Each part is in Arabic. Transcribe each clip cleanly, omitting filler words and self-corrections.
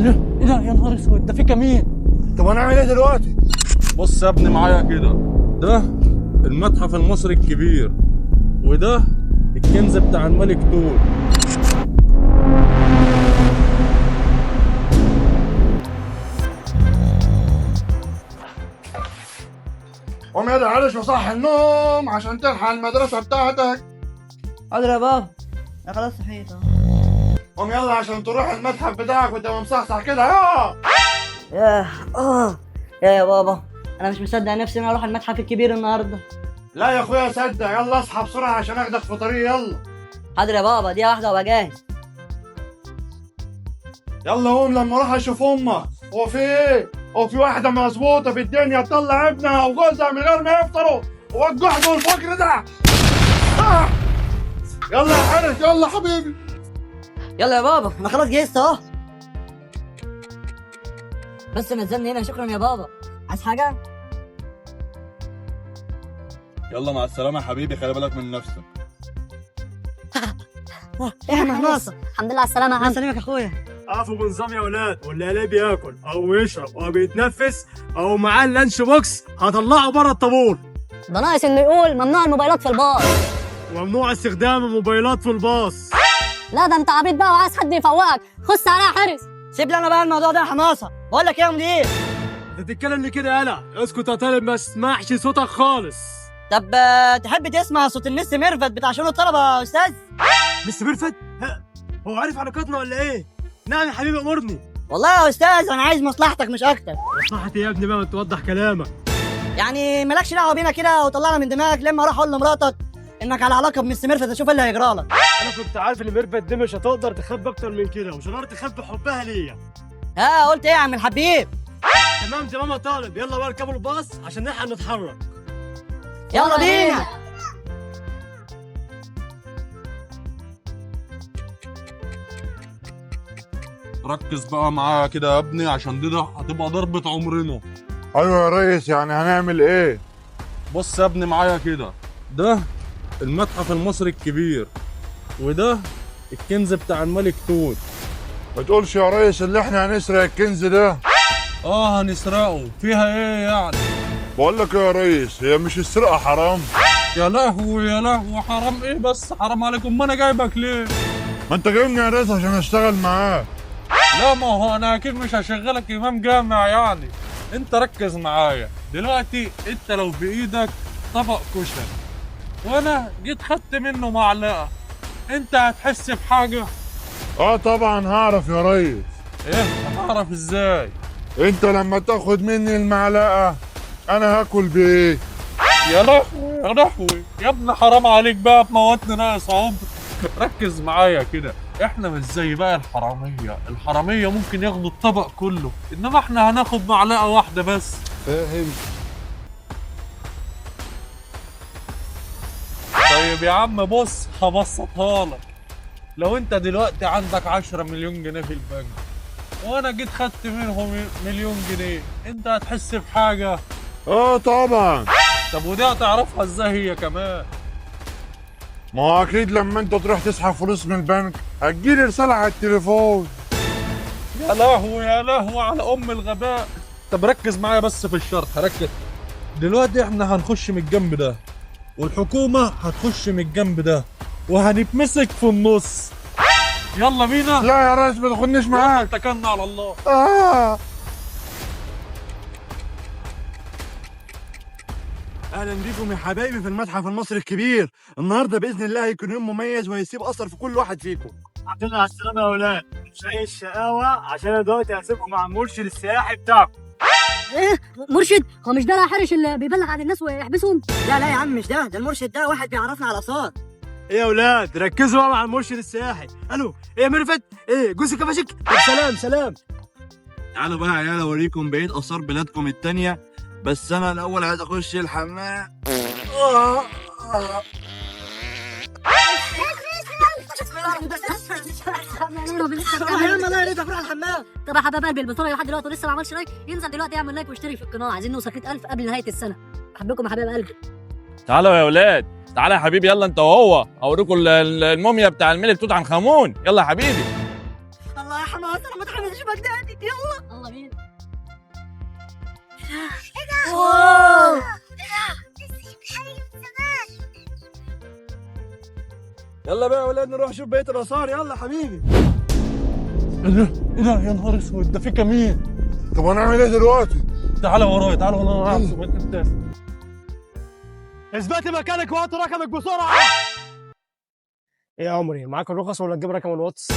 ايه ده يا نهار اسود، ده في كمين. طب هنعمل ايه دلوقتي؟ بص يا ابني معايا كده، ده المتحف المصري الكبير، وده الكنز بتاع الملك توت. قوم يا عرش وصح النوم عشان تلحق المدرسة بتاعتك. حاضر يا بابا، انا خلاص صحيت اهو. قوم يلا عشان تروح المتحف بتاعك وانت مصحصح كده. يا بابا، انا مش مصدق نفسي ان انا اروح المتحف الكبير النهارده. لا يا اخويا صدق، يلا اصحى بسرعة عشان اخدك في طريق. يلا حاضر يا بابا، دقيقه واحده وابقى جاهز. يلا قوم لما اروح اشوف امك. هو في ايه؟ هو في واحدة مظبوطة في الدنيا تطلع ابنها وجوزها من غير ما يفطروا وجحدوا الفقر ده. يلا يا حارس، يلا حبيبي. يلا يا بابا، انا خلاص جهزت اهو. بس نزلني هنا، شكرا يا بابا. عايز حاجه؟ يلا مع السلامة يا حبيبي، خلي بالك من نفسك. ايه يا مهناصه، الحمد لله على السلامة يا الله عم. يسلمك يا اخويا. عفوا بنظام يا ولاد، واللي عليه بياكل او يشرب او بيتنفس او معاه اللانش بوكس هطلعه بره الطابور. ده ناقص انه يقول ممنوع الموبايلات في الباص. وممنوع استخدام الموبايلات في الباص. لا ده انت عبيط بقى وعايز حد يفوقك، خش عليها حارس. سيب لي انا بقى الموضوع ده يا حماصه. بقول لك ايه يا مدير؟ انت بتتكلم ليه كده؟ يالا اسكت يا طالب، ما اسمعش صوتك خالص. طب تحب تسمع صوت النس ميرفت بتاع شؤون الطلبه يا استاذ؟ مستر ميرفت؟ هو عارف علاقاتنا ولا ايه؟ نعم يا حبيبي، امرني. والله يا استاذ انا عايز مصلحتك مش اكتر. مصلحتي يا ابني بقى، ما توضح كلامك. يعني مالكش دعوه بينا كده وطلعنا من دماغك لما اروح اقول لمراتك انك على علاقه بمس ميرفت، اشوف ايه اللي هيجرى لك. انا كنت عارف ان ميرفت دي مش هتقدر تخبي اكتر من كده، ومش هتقدر تخبي حبها ليا. ها قلت ايه يا عم الحبيب؟ تمام يا طالب، يلا بقى اركبوا الباص عشان نلحق نتحرك. يلا بينا. ركز بقى معايا كده يا ابني، عشان دي هتبقى ضربة عمرنا. ايوه يا ريس، يعني هنعمل ايه؟ بص يا ابني معايا كده، ده المتحف المصري الكبير، وده الكنز بتاع الملك توت. ما تقولش يا ريس اللي احنا هنسرق الكنز ده. هنسرقه، فيها ايه يعني؟ بقول لك يا ريس، هي مش السرقة حرام؟ يا لهوي يا لهوي، حرام ايه بس؟ حرام عليكم، ما انا جايبك ليه؟ ما انت جايبني يا ريس عشان اشتغل معاك. لا ما هو انا اكيد مش هشغلك امام جامع يعني. انت ركز معايا دلوقتي، انت لو بايدك طبق كشري وانا جيت خدت منه معلقه، انت هتحس بحاجه؟ اه طبعا هعرف يا ريس. ايه هعرف ازاي؟ انت لما تاخد مني المعلقة انا هاكل بايه؟ يا لهوي يا لهوي يا ابني، حرام عليك بقى، بموتني ناقص عمر. ركز معايا كده، احنا مش زي بقى الحرامية ممكن ياخدوا الطبق كله، انما احنا هناخد معلقة واحدة بس. فاهم؟ طيب يا عم بص، هبسطها لك. لو انت دلوقتي عندك 10 مليون جنيه في البنك، وانا جيت خدت منهم مليون جنيه، انت هتحس بحاجة؟ اه طبعا. طب ودي هتعرفها ازاي هي كمان؟ ما هو اكيد لما انت تروح تسحب فلوس من البنك هتجيلي رسالة على التليفون. يا لهوي يا لهوي على ام الغباء. طب ركز معايا بس في الشرح، ركز. دلوقتي احنا هنخش من الجنب ده، والحكومة هتخش من الجنب ده، وهنتمسك في النص. يلا بينا. لا يا ريس ما تاخدنيش معاك. اتكلنا على الله. اهلا بيكم يا حبايبي في المتحف المصري الكبير. النهارده باذن الله هيكون يوم مميز وهيسيب اثر في كل واحد فيكم. الحمد لله على السلامه يا اولاد، مش اي الشقاوه عشان انا دلوقتي هسيبكم مع المرشد السياحي بتاعكم. ايه مرشد؟ هو مش ده الحارس اللي بيبلغ عن الناس ويحبسهم؟ لا يا عم مش ده المرشد، ده واحد بيعرفنا على اثار. ايه يا اولاد، ركزوا بقى مع المرشد السياحي. الو، ايه يا ميرفت؟ ايه جوزك قفشك؟ طب سلام. تعالوا بقى يا عيال اوريكم بقية آثار بلادكم التانية، بس أنا الأول عايز أخش الحمام. الله يريد اروح الحمام. طب يا حبايب قلبي، البطوله لحد دلوقتي لسه ما عملش لايك، ينزل دلوقتي يعمل لايك ويشترك في القناه، عايزين نوصل 100000 قبل نهايه السنه. بحبكم يا حبايب قلبي. تعالوا يا ولاد، تعالى يا حبيبي، يلا انت وهو اوريكم الموميا بتاع الملك توت عنخ امون. يلا يا حبيبي. الله يا ما انا متحمس اشوفك تاني. يلا يلا بينا. واو. يلا بقى يا ولاد نروح نشوف بيت الاثار. يلا حبيبي. ايه ده؟ ايه ده؟ يا نهار اسود، ده في كمين. طب هنعمل ايه دلوقتي؟ تعالى ورايا، تعالى ورايا. انت التاسع. اثبتي مكانك وهات رقمك بسرعه. ايه يا عمري، معاك الرخص ولا تجيب رقم الواتس؟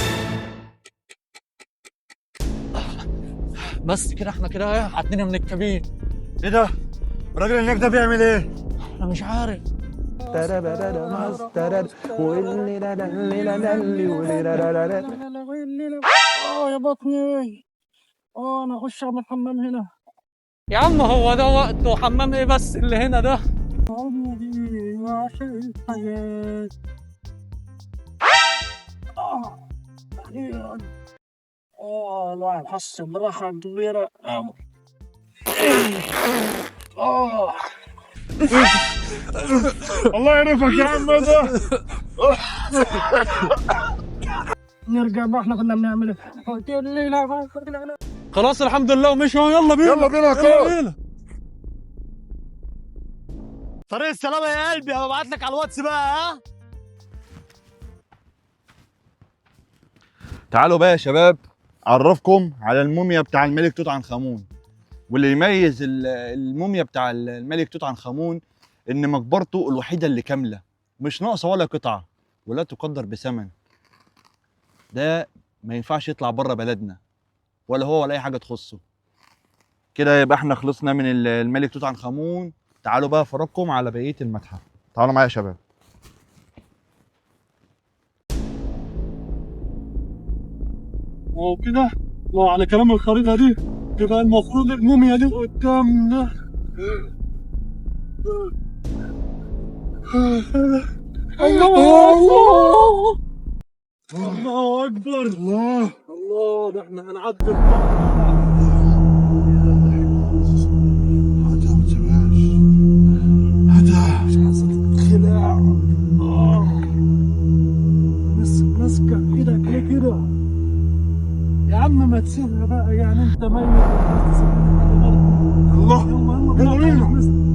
بس كده احنا كده عدينا من الكمين. ايه ده؟ الراجل هناك ده بيعمل ايه؟ انا مش عارف. يا بطني. انا اخش اعمل حمام هنا. يا عم هو ده وقته حمام ايه بس اللي هنا ده؟ الواحد حس براحة كبيرة. الله يعرفك يا عم ده. نرجع بقى، احنا كنا بنعمل ايه؟ قلت لي لا. خلاص الحمد لله ومشوا. يلا بينا يلا بينا يا كار. طريق السلامة يا قلبي، هبعت لك على الواتس بقى. ها؟ تعالوا بقى يا شباب اعرفكم على الموميا بتاع الملك توت عنخ امون. واللي يميز الموميا بتاع الملك توت عنخ امون ان مقبرته الوحيده اللي كامله، مش ناقصه ولا قطعه ولا تقدر بثمن. ده ما ينفعش يطلع بره بلدنا، ولا هو ولا اي حاجه تخصه. كده يبقى احنا خلصنا من الملك توت عنخ امون. تعالوا بقى افرجكم على بقيه المتحف. تعالوا معايا يا شباب. وكده وعلى كلام الخريطة دي يبقى المفروض الموميا دي قدامنا. الله أكبر. الله ده احنا هنعدي. خلاع. مسكة ايدك كده. يا عم ما تسيبها بقى، يعني انت ميت. الله يلا بينا.